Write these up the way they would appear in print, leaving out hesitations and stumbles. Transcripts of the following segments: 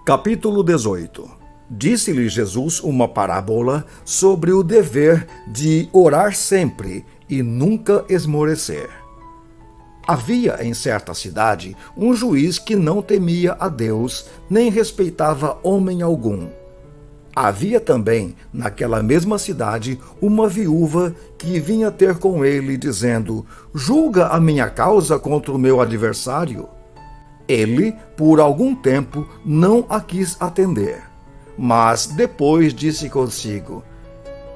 Capítulo 18. Disse-lhe Jesus uma parábola sobre o dever de orar sempre e nunca esmorecer. Havia em certa cidade um juiz que não temia a Deus, nem respeitava homem algum. Havia também, naquela mesma cidade, uma viúva que vinha ter com ele, dizendo: julga a minha causa contra o meu adversário. Ele, por algum tempo, não a quis atender. Mas depois disse consigo: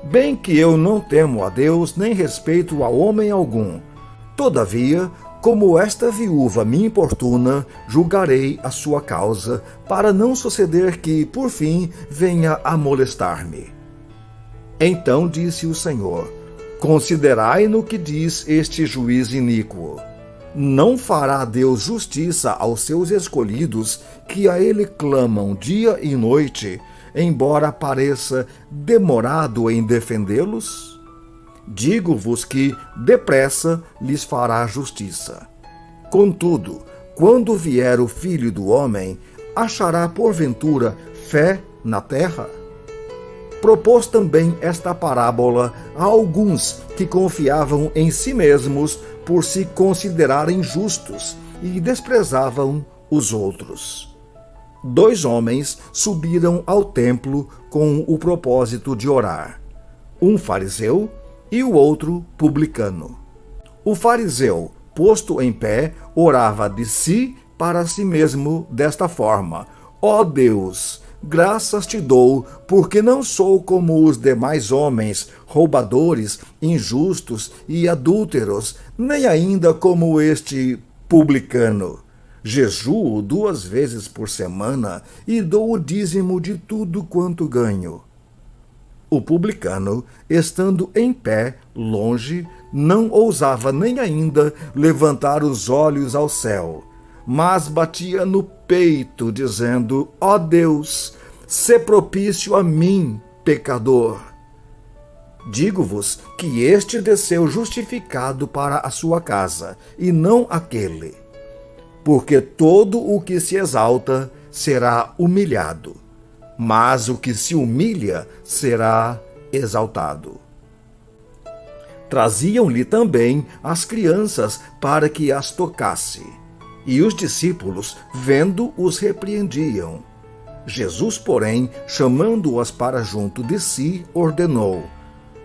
bem que eu não temo a Deus, nem respeito a homem algum. Todavia, como esta viúva me importuna, julgarei a sua causa, para não suceder que, por fim, venha a molestar-me. Então disse o Senhor: considerai no que diz este juiz iníquo. Não fará Deus justiça aos seus escolhidos, que a ele clamam dia e noite, embora pareça demorado em defendê-los? Digo-vos que, depressa, lhes fará justiça. Contudo, quando vier o Filho do Homem, achará porventura fé na terra? Propôs também esta parábola a alguns que confiavam em si mesmos por se considerarem justos e desprezavam os outros. 2 homens subiram ao templo com o propósito de orar, um fariseu e o outro publicano. O fariseu, posto em pé, orava de si para si mesmo desta forma: ó Deus, graças te dou, porque não sou como os demais homens, roubadores, injustos e adúlteros, nem ainda como este publicano. Jejuo 2 vezes por semana e dou o dízimo de tudo quanto ganho. O publicano, estando em pé, longe, não ousava nem ainda levantar os olhos ao céu, mas batia no peito, dizendo: ó Deus, sê propício a mim, pecador. Digo-vos que este desceu justificado para a sua casa, e não aquele. Porque todo o que se exalta será humilhado, mas o que se humilha será exaltado. Traziam-lhe também as crianças para que as tocasse, e os discípulos, vendo, os repreendiam. Jesus, porém, chamando-as para junto de si, ordenou: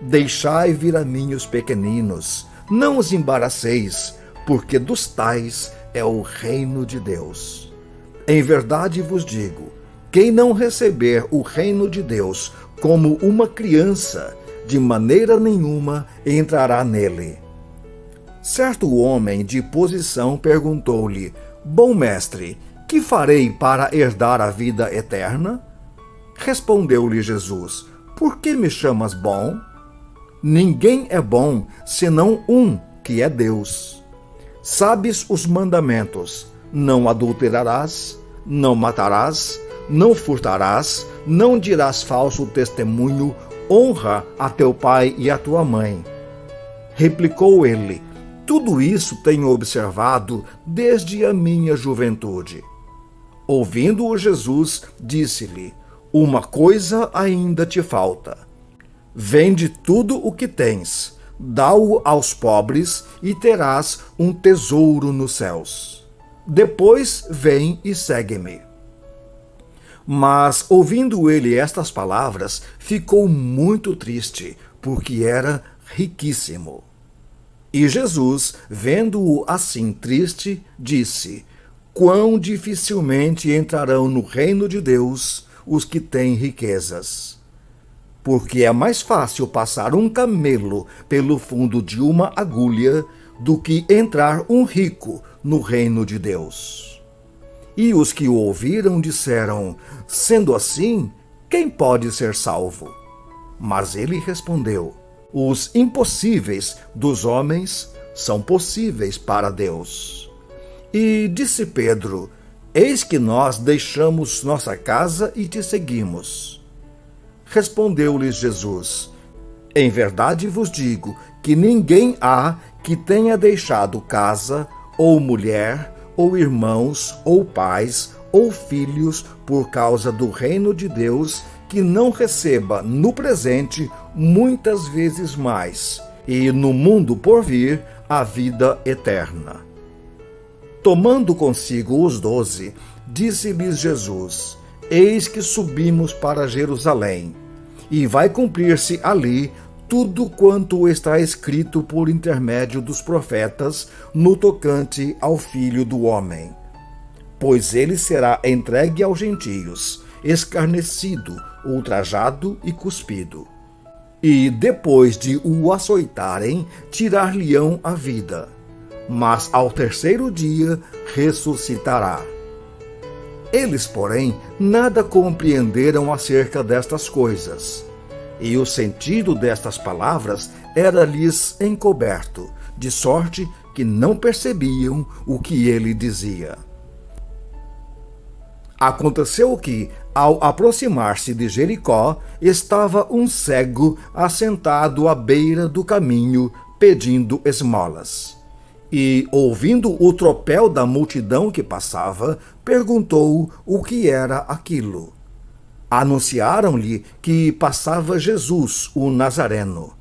deixai vir a mim os pequeninos, não os embaraceis, porque dos tais é o reino de Deus. Em verdade vos digo, quem não receber o reino de Deus como uma criança, de maneira nenhuma entrará nele. Certo homem de posição perguntou-lhe: bom mestre, que farei para herdar a vida eterna? Respondeu-lhe Jesus: por que me chamas bom? Ninguém é bom, senão um, que é Deus. Sabes os mandamentos: não adulterarás, não matarás, não furtarás, não dirás falso testemunho, honra a teu pai e a tua mãe. Replicou ele: tudo isso tenho observado desde a minha juventude. Ouvindo-o Jesus, disse-lhe: uma coisa ainda te falta. Vende tudo o que tens, dá-o aos pobres e terás um tesouro nos céus. Depois vem e segue-me. Mas, ouvindo ele estas palavras, ficou muito triste, porque era riquíssimo. E Jesus, vendo-o assim triste, disse: quão dificilmente entrarão no reino de Deus os que têm riquezas. Porque é mais fácil passar um camelo pelo fundo de uma agulha do que entrar um rico no reino de Deus. E os que o ouviram disseram: sendo assim, quem pode ser salvo? Mas ele respondeu: os impossíveis dos homens são possíveis para Deus. E disse Pedro: eis que nós deixamos nossa casa e te seguimos. Respondeu-lhes Jesus: em verdade vos digo que ninguém há que tenha deixado casa, ou mulher, ou irmãos, ou pais, ou filhos por causa do reino de Deus, que não receba no presente muitas vezes mais, e no mundo por vir a vida eterna. Tomando consigo os 12, disse-lhes Jesus: Eis que subimos para Jerusalém, e vai cumprir-se ali tudo quanto está escrito por intermédio dos profetas no tocante ao Filho do Homem. Pois ele será entregue aos gentios, escarnecido, ultrajado e cuspido. E depois de o açoitarem, tirar-lhe-ão a vida. Mas ao terceiro dia ressuscitará. Eles, porém, nada compreenderam acerca destas coisas. E o sentido destas palavras era-lhes encoberto, de sorte que não percebiam o que ele dizia. Aconteceu que, ao aproximar-se de Jericó, estava um cego assentado à beira do caminho, pedindo esmolas. E, ouvindo o tropel da multidão que passava, perguntou o que era aquilo. Anunciaram-lhe que passava Jesus, o Nazareno.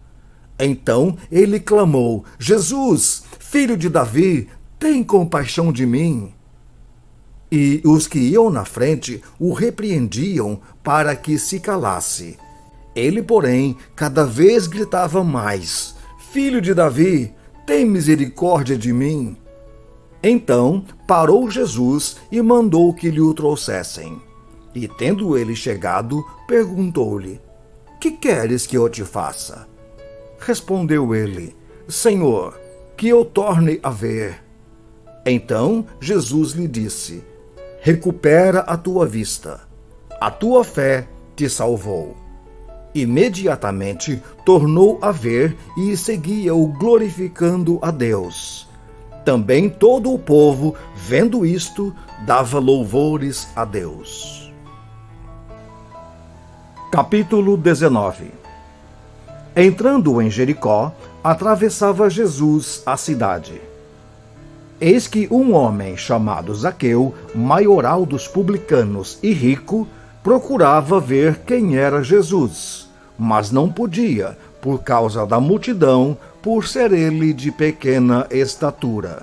Então ele clamou: Jesus, filho de Davi, tem compaixão de mim. E os que iam na frente o repreendiam para que se calasse. Ele, porém, cada vez gritava mais: Filho de Davi, tem misericórdia de mim. Então parou Jesus e mandou que lhe o trouxessem. E tendo ele chegado, perguntou-lhe: Que queres que eu te faça? Respondeu ele: Senhor, que eu torne a ver. Então Jesus lhe disse: Recupera a tua vista. A tua fé te salvou. Imediatamente tornou a ver e seguia-o glorificando a Deus. Também todo o povo, vendo isto, dava louvores a Deus. Capítulo 19. Entrando em Jericó, atravessava Jesus a cidade. Eis que um homem chamado Zaqueu, maioral dos publicanos e rico, procurava ver quem era Jesus, mas não podia, por causa da multidão, por ser ele de pequena estatura.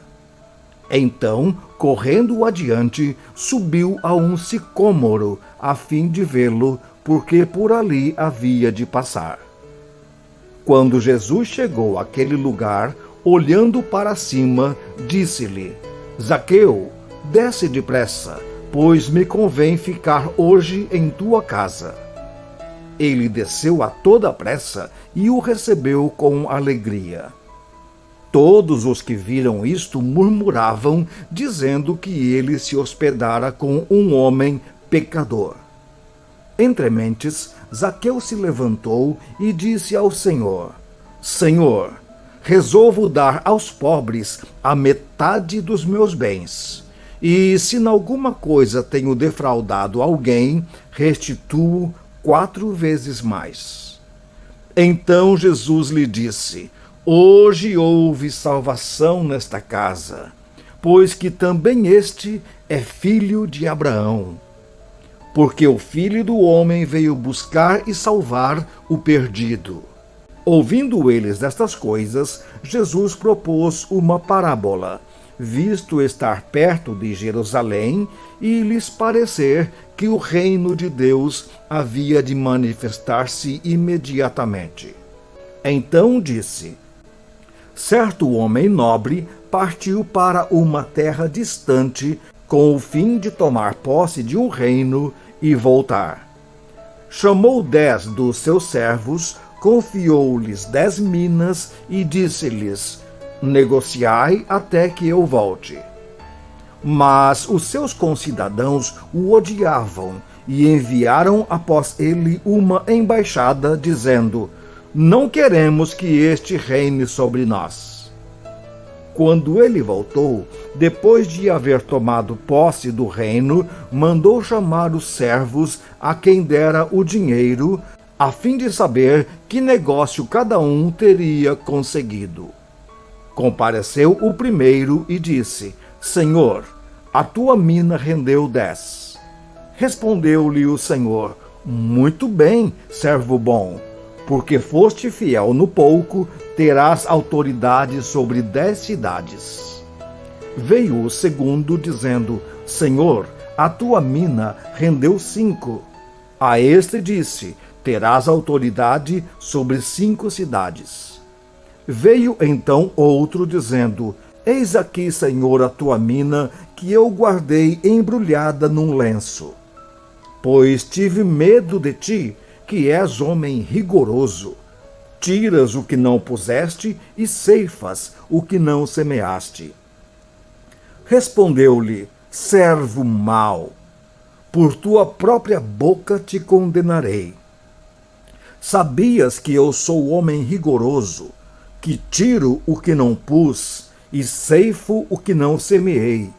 Então, correndo adiante, subiu a um sicômoro, a fim de vê-lo, porque por ali havia de passar. Quando Jesus chegou àquele lugar, olhando para cima, disse-lhe: Zaqueu, desce depressa, pois me convém ficar hoje em tua casa. Ele desceu a toda pressa e o recebeu com alegria. Todos os que viram isto murmuravam, dizendo que ele se hospedara com um homem pecador. Entre mentes, Zaqueu se levantou e disse ao Senhor: Senhor, resolvo dar aos pobres a metade dos meus bens. E se em alguma coisa tenho defraudado alguém, restituo 4 vezes mais. Então Jesus lhe disse: Hoje houve salvação nesta casa, pois que também este é filho de Abraão. Porque o Filho do Homem veio buscar e salvar o perdido. Ouvindo eles destas coisas, Jesus propôs uma parábola, visto estar perto de Jerusalém e lhes parecer que o reino de Deus havia de manifestar-se imediatamente. Então disse: Certo homem nobre partiu para uma terra distante com o fim de tomar posse de um reino e voltar. Chamou 10 dos seus servos, confiou-lhes 10 minas e disse-lhes: Negociai até que eu volte. Mas os seus concidadãos o odiavam e enviaram após ele uma embaixada, dizendo: Não queremos que este reine sobre nós. Quando ele voltou, depois de haver tomado posse do reino, mandou chamar os servos a quem dera o dinheiro, a fim de saber que negócio cada um teria conseguido. Compareceu o primeiro e disse: Senhor, a tua mina rendeu 10. Respondeu-lhe o Senhor: muito bem, servo bom, porque foste fiel no pouco, terás autoridade sobre 10 cidades. Veio o segundo, dizendo: Senhor, a tua mina rendeu 5. A este disse: terás autoridade sobre 5 cidades. Veio então outro, dizendo: eis aqui, Senhor, a tua mina, que eu guardei embrulhada num lenço. Pois tive medo de ti, que és homem rigoroso. Tiras o que não puseste e ceifas o que não semeaste. Respondeu-lhe: servo mau, por tua própria boca te condenarei. Sabias que eu sou homem rigoroso, que tiro o que não pus e ceifo o que não semeei.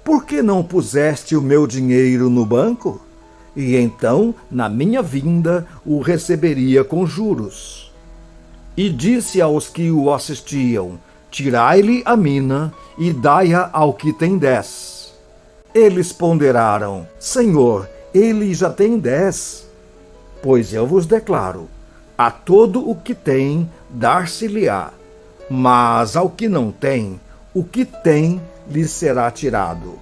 Por que não puseste o meu dinheiro no banco? E então, na minha vinda, o receberia com juros. E disse aos que o assistiam: tirai-lhe a mina e dai-a ao que tem 10. Eles ponderaram: Senhor, ele já tem 10. Pois eu vos declaro: a todo o que tem, dar-se-lhe-á, mas ao que não tem, o que tem lhe será tirado.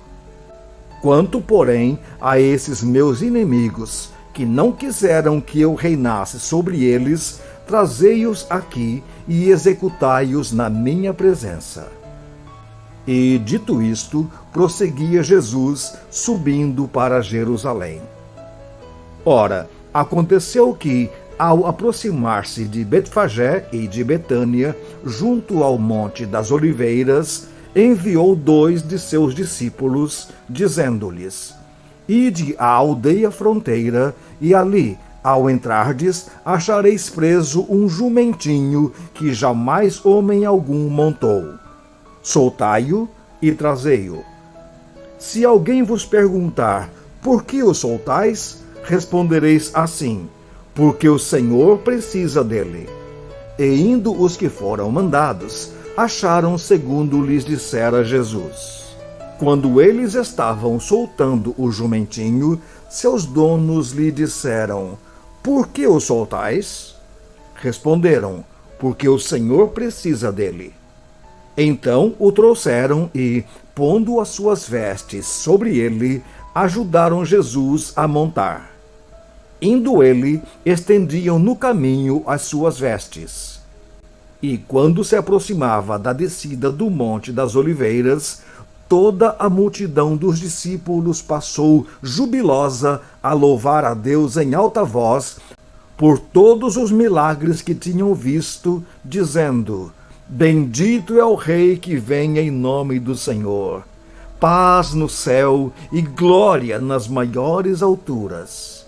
Quanto, porém, a esses meus inimigos, que não quiseram que eu reinasse sobre eles, trazei-os aqui e executai-os na minha presença. E, dito isto, prosseguia Jesus, subindo para Jerusalém. Ora, aconteceu que, ao aproximar-se de Betfagé e de Betânia, junto ao Monte das Oliveiras, enviou 2 de seus discípulos, dizendo-lhes: ide à aldeia fronteira, e ali, ao entrardes, achareis preso um jumentinho que jamais homem algum montou. Soltai-o e trazei-o. Se alguém vos perguntar: por que o soltais? Respondereis assim: porque o Senhor precisa dele. E indo os que foram mandados, acharam segundo lhes dissera Jesus. Quando eles estavam soltando o jumentinho, seus donos lhe disseram: por que o soltais? Responderam: porque o Senhor precisa dele. Então o trouxeram e, pondo as suas vestes sobre ele, ajudaram Jesus a montar. Indo ele, estendiam no caminho as suas vestes. E quando se aproximava da descida do Monte das Oliveiras, toda a multidão dos discípulos passou jubilosa a louvar a Deus em alta voz por todos os milagres que tinham visto, dizendo: bendito é o Rei que vem em nome do Senhor. Paz no céu e glória nas maiores alturas.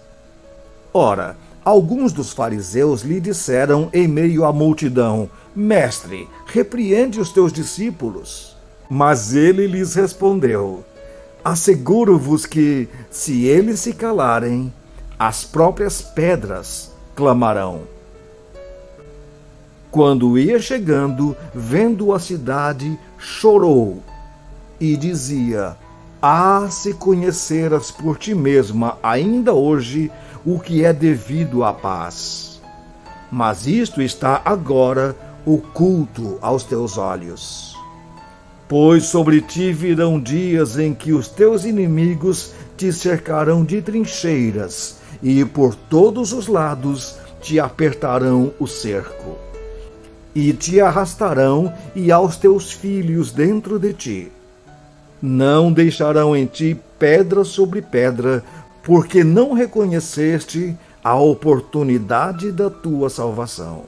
Ora, alguns dos fariseus lhe disseram em meio à multidão: Mestre, repreende os teus discípulos. Mas ele lhes respondeu: asseguro-vos que, se eles se calarem, as próprias pedras clamarão. Quando ia chegando, vendo a cidade, chorou e dizia: se conheceras por ti mesma ainda hoje o que é devido à paz. Mas isto está agora oculto aos teus olhos. Pois sobre ti virão dias em que os teus inimigos te cercarão de trincheiras e por todos os lados te apertarão o cerco. E te arrastarão e aos teus filhos dentro de ti. Não deixarão em ti pedra sobre pedra, porque não reconheceste a oportunidade da tua salvação.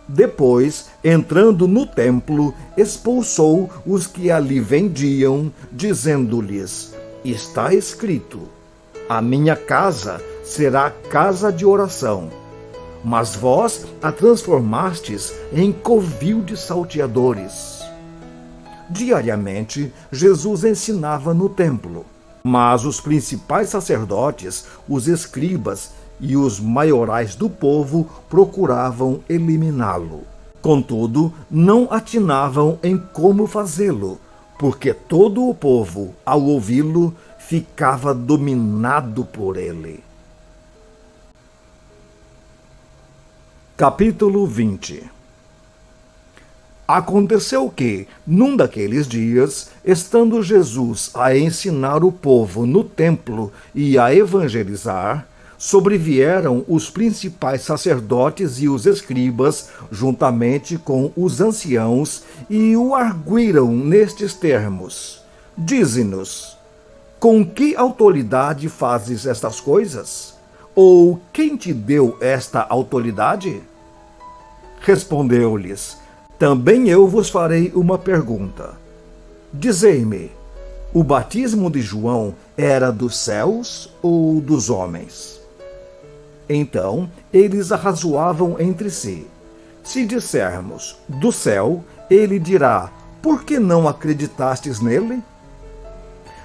Depois, entrando no templo, expulsou os que ali vendiam, dizendo-lhes: está escrito: a minha casa será casa de oração. Mas vós a transformastes em covil de salteadores. Diariamente, Jesus ensinava no templo, mas os principais sacerdotes, os escribas e os maiorais do povo procuravam eliminá-lo. Contudo, não atinavam em como fazê-lo, porque todo o povo, ao ouvi-lo, ficava dominado por ele. Capítulo 20. Aconteceu que, num daqueles dias, estando Jesus a ensinar o povo no templo e a evangelizar, sobrevieram os principais sacerdotes e os escribas, juntamente com os anciãos, e o arguíram nestes termos: Dize-nos, com que autoridade fazes estas coisas? Ou quem te deu esta autoridade? Respondeu-lhes: Também eu vos farei uma pergunta. Dizei-me, o batismo de João era dos céus ou dos homens? Então eles arrazoavam entre si. Se dissermos do céu, ele dirá: Por que não acreditastes nele?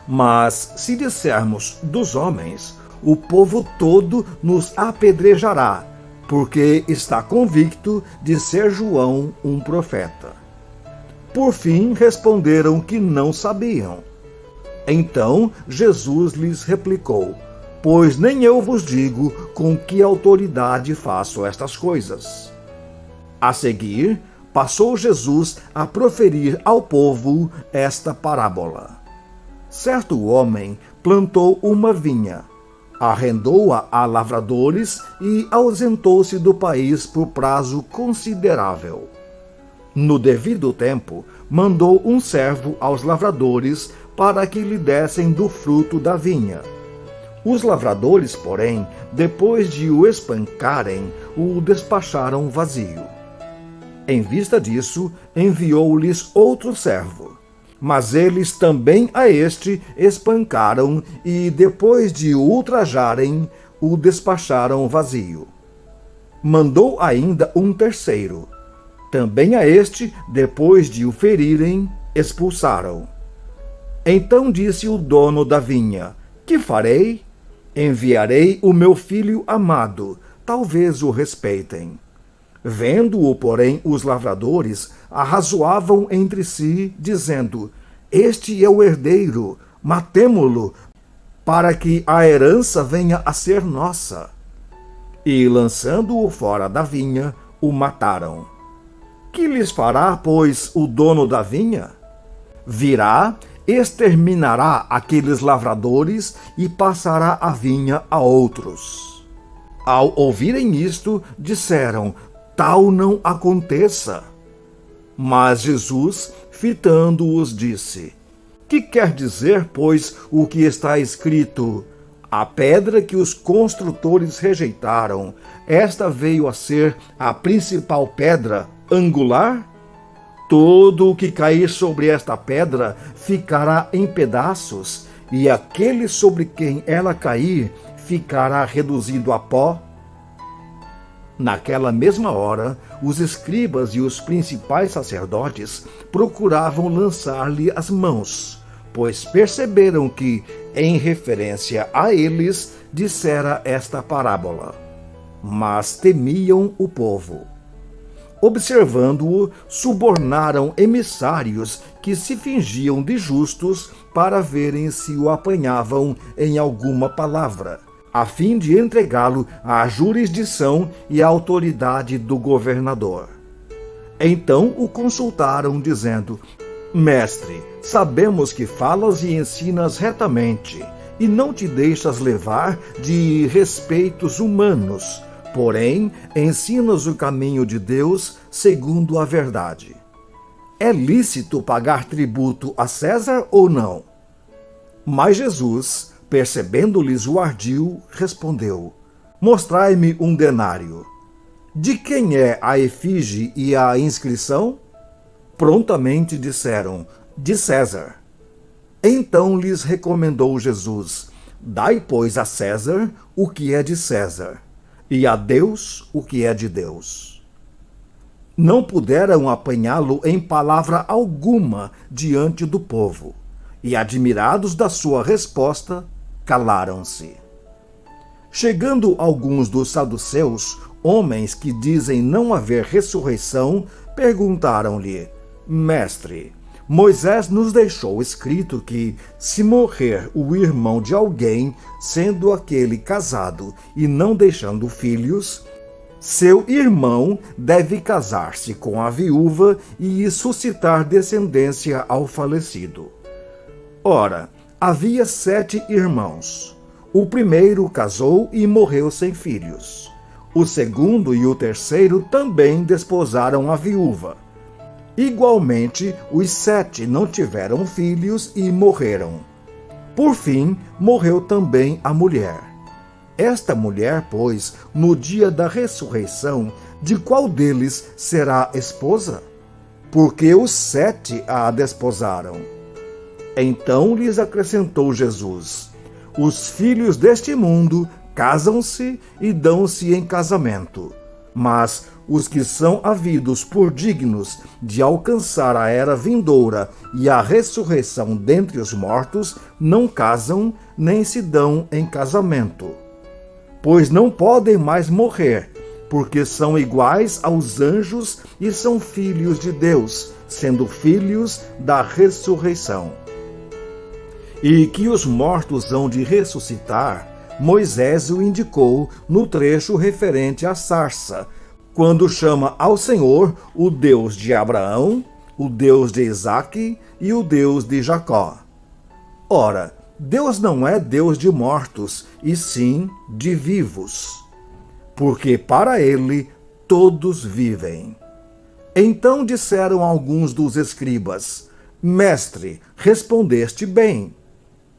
Mas se dissermos dos homens, o povo todo nos apedrejará, porque está convicto de ser João um profeta. Por fim responderam que não sabiam. Então Jesus lhes replicou: Pois nem eu vos digo com que autoridade faço estas coisas. A seguir, passou Jesus a proferir ao povo esta parábola. Certo homem plantou uma vinha, arrendou-a a lavradores e ausentou-se do país por prazo considerável. No devido tempo, mandou um servo aos lavradores para que lhe dessem do fruto da vinha. Os lavradores, porém, depois de o espancarem, o despacharam vazio. Em vista disso, enviou-lhes outro servo. Mas eles também a este espancaram e, depois de o ultrajarem, o despacharam vazio. Mandou ainda um terceiro. Também a este, depois de o ferirem, expulsaram. Então disse o dono da vinha: Que farei? Enviarei o meu filho amado, talvez o respeitem. Vendo-o, porém, os lavradores arrazoavam entre si, dizendo: Este é o herdeiro, matemo-lo, para que a herança venha a ser nossa. E, lançando-o fora da vinha, o mataram. Que lhes fará, pois, o dono da vinha? Virá, exterminará aqueles lavradores e passará a vinha a outros. Ao ouvirem isto, disseram: Tal não aconteça. Mas Jesus, fitando-os, disse: Que quer dizer, pois, o que está escrito? A pedra que os construtores rejeitaram, esta veio a ser a principal pedra angular? Todo o que cair sobre esta pedra ficará em pedaços, e aquele sobre quem ela cair ficará reduzido a pó. Naquela mesma hora, os escribas e os principais sacerdotes procuravam lançar-lhe as mãos, pois perceberam que, em referência a eles, dissera esta parábola. Mas temiam o povo. Observando-o, subornaram emissários que se fingiam de justos para verem se o apanhavam em alguma palavra, a fim de entregá-lo à jurisdição e à autoridade do governador. Então o consultaram, dizendo: Mestre, sabemos que falas e ensinas retamente, e não te deixas levar de respeitos humanos, porém, ensinas o caminho de Deus segundo a verdade. É lícito pagar tributo a César ou não? Mas Jesus, percebendo-lhes o ardil, respondeu: Mostrai-me um denário. De quem é a efígie e a inscrição? Prontamente disseram: De César. Então lhes recomendou Jesus: Dai, pois, a César o que é de César, e a Deus o que é de Deus. Não puderam apanhá-lo em palavra alguma diante do povo, e, admirados da sua resposta, calaram-se. Chegando alguns dos saduceus, homens que dizem não haver ressurreição, perguntaram-lhe: Mestre, Moisés nos deixou escrito que, se morrer o irmão de alguém, sendo aquele casado e não deixando filhos, seu irmão deve casar-se com a viúva e suscitar descendência ao falecido. Ora, havia 7 irmãos. O primeiro casou e morreu sem filhos. O segundo e o terceiro também desposaram a viúva. Igualmente, os 7 não tiveram filhos e morreram. Por fim, morreu também a mulher. Esta mulher, pois, no dia da ressurreição, de qual deles será esposa? Porque os 7 a desposaram. Então lhes acrescentou Jesus: os filhos deste mundo casam-se e dão-se em casamento, mas os que são havidos por dignos de alcançar a era vindoura e a ressurreição dentre os mortos não casam nem se dão em casamento, pois não podem mais morrer, porque são iguais aos anjos e são filhos de Deus, sendo filhos da ressurreição. E que os mortos hão de ressuscitar, Moisés o indicou no trecho referente à sarça, quando chama ao Senhor o Deus de Abraão, o Deus de Isaque e o Deus de Jacó. Ora, Deus não é Deus de mortos, e sim de vivos, porque para ele todos vivem. Então disseram alguns dos escribas: Mestre, respondeste bem.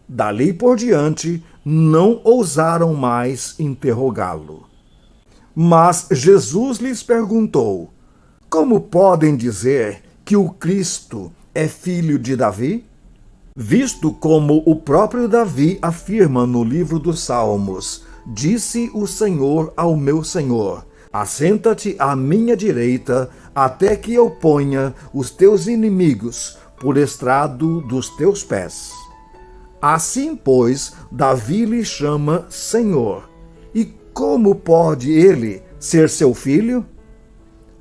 Dali por diante, não ousaram mais interrogá-lo. Mas Jesus lhes perguntou: como podem dizer que o Cristo é filho de Davi? Visto como o próprio Davi afirma no livro dos Salmos: disse o Senhor ao meu Senhor: assenta-te à minha direita, até que eu ponha os teus inimigos por estrado dos teus pés. Assim, pois, Davi lhe chama Senhor. E como pode ele ser seu filho?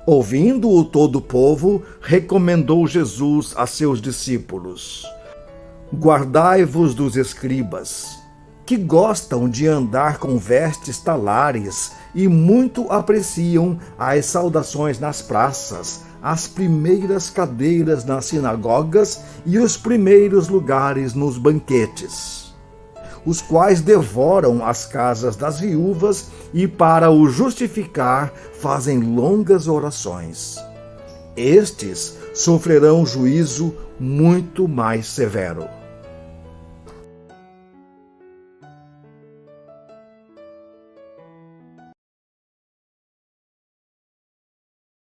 Ouvindo-o todo o povo, recomendou Jesus a seus discípulos: guardai-vos dos escribas, que gostam de andar com vestes talares e muito apreciam as saudações nas praças, as primeiras cadeiras nas sinagogas e os primeiros lugares nos banquetes, os quais devoram as casas das viúvas e, para o justificar, fazem longas orações. Estes sofrerão juízo muito mais severo.